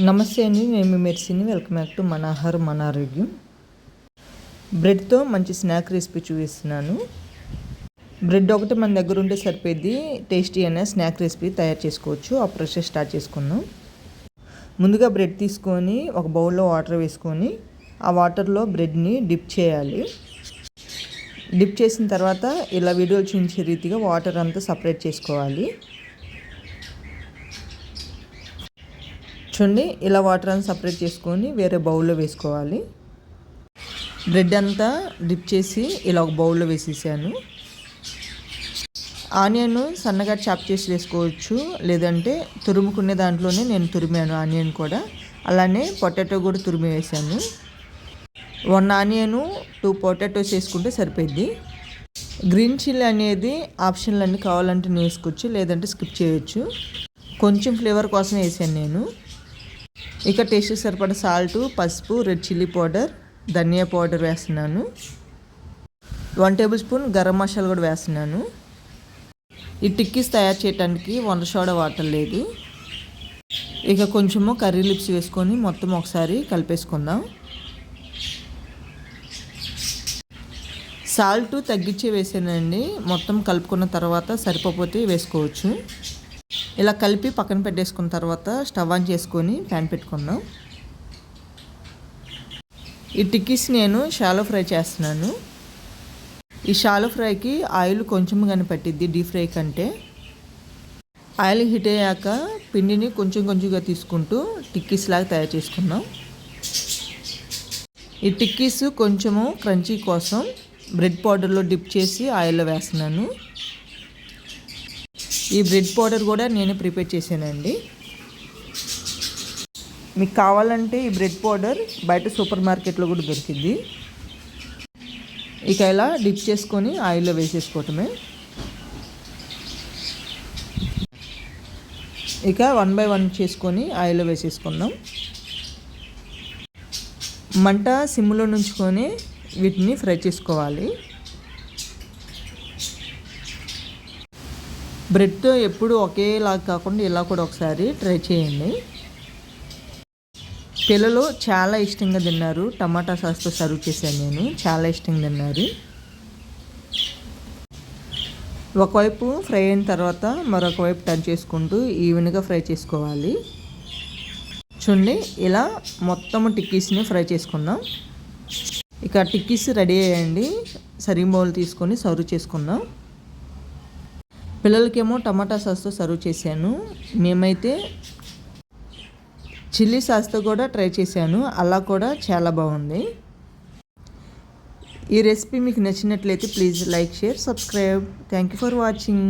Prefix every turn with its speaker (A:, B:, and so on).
A: నమస్తే అండి, నేను మీ మెర్సీని. వెల్కమ్ బ్యాక్ టు మన ఆహారం మన ఆరోగ్యం. బ్రెడ్తో మంచి స్నాక్ రెసిపీ చూపిస్తున్నాను. బ్రెడ్ ఒకటి మన దగ్గర ఉంటే సరిపోద్ది. టేస్టీ అయిన స్నాక్ రెసిపీ తయారు చేసుకోవచ్చు. ఆ ప్రాసెస్ స్టార్ట్ చేసుకుందాం. ముందుగా బ్రెడ్ తీసుకొని ఒక బౌల్లో వాటర్ వేసుకొని ఆ వాటర్లో బ్రెడ్ని డిప్ చేయాలి. డిప్ చేసిన తర్వాత ఇలా వీడియోలు చూపించే రీతిగా వాటర్ అంతా సపరేట్ చేసుకోవాలి. చూడండి, ఇలా వాటర్ అంతా సపరేట్ చేసుకొని వేరే బౌల్లో వేసుకోవాలి. బ్రెడ్ అంతా డిప్ చేసి ఇలా ఒక బౌల్లో వేసేసాను. ఆనియన్ సన్నగా చాప్ చేసి వేసుకోవచ్చు, లేదంటే తురుముకునే దాంట్లోనే నేను తురిమాను ఆనియన్ కూడా. అలానే పొటాటో కూడా తురిమి వేసాను. 1 ఆనియను 2 పొటాటోస్ వేసుకుంటే సరిపోద్ది. గ్రీన్ చిల్లీ అనేది ఆప్షన్లు అన్నీ కావాలంటే వేసుకోవచ్చు, లేదంటే స్కిప్ చేయొచ్చు. కొంచెం ఫ్లేవర్ కోసం వేసాను నేను. ఇక టేస్ట్ సరిపడ సాల్ట్, పసుపు, రెడ్ చిల్లీ పౌడర్, ధనియా పౌడర్ వేస్తున్నాను. 1 టేబుల్ స్పూన్ గరం మసాలా కూడా వేస్తున్నాను. ఈ టిక్కీస్ తయారు చేయడానికి 1 సోడా వాటర్ లేదు. ఇక కొంచెము కర్రీ లిప్స్ వేసుకొని మొత్తం ఒకసారి కలిపేసుకుందాం. సాల్ట్ తగ్గించే వేసానండి. మొత్తం కలుపుకున్న తర్వాత సరిపోతే వేసుకోవచ్చు. ఇలా కలిపి పక్కన పెట్టేసుకున్న తర్వాత స్టవ్ ఆన్ చేసుకొని ప్యాన్ పెట్టుకుందాం. ఈ టిక్కీస్ నేను షాలో ఫ్రై చేస్తున్నాను. ఈ షాలో ఫ్రైకి ఆయిల్ కొంచెం కానీ పట్టిద్ది డీప్ ఫ్రై కంటే. ఆయిల్ హీట్ అయ్యాక పిండిని కొంచెం కొంచెంగా తీసుకుంటూ టిక్కీస్ లాగా తయారు చేసుకుందాం. ఈ టిక్కీస్ కొంచెము క్రంచీ కోసం బ్రెడ్ పౌడర్లో డిప్ చేసి ఆయిల్లో వేస్తున్నాను. ఈ బ్రెడ్ పౌడర్ కూడా నేనే ప్రిపేర్ చేశానండి. మీకు కావాలంటే ఈ బ్రెడ్ పౌడర్ బయట సూపర్ మార్కెట్లో కూడా దొరికింది. ఇక ఇలా డిప్ చేసుకొని ఆయిల్లో వేసేసుకోవటమే. ఇక 1 బై 1 చేసుకొని ఆయిల్లో వేసేసుకుందాం. మంట సిమ్లో నుంచుకొని వీటిని ఫ్రై చేసుకోవాలి. బ్రెడ్తో ఎప్పుడు ఒకేలాగా కాకుండా ఇలా కూడా ఒకసారి ట్రై చేయండి. పిల్లలు చాలా ఇష్టంగా తిన్నారు. టమాటా సాస్తో సర్వ్ చేశాను నేను. చాలా ఇష్టంగా తిన్నారు. ఒకవైపు ఫ్రై అయిన తర్వాత మరొక వైపు టర్న్ చేసుకుంటూ ఈవెన్గా ఫ్రై చేసుకోవాలి. చూడండి, ఇలా మొత్తం టిక్కీస్ని ఫ్రై చేసుకుందాం. ఇక టిక్కీస్ రెడీ అయ్యండి. సర్వింగ్ బౌల్ తీసుకొని సర్వ్ చేసుకుందాం. పిల్లలకేమో టమాటా సాస్తో సర్వ్ చేశాను. మేమైతే చిల్లీ సాస్తో కూడా ట్రై చేశాను. అలా కూడా చాలా బాగుంది. ఈ రెసిపీ మీకు నచ్చినట్లయితే please like, share, subscribe. Thank you for watching.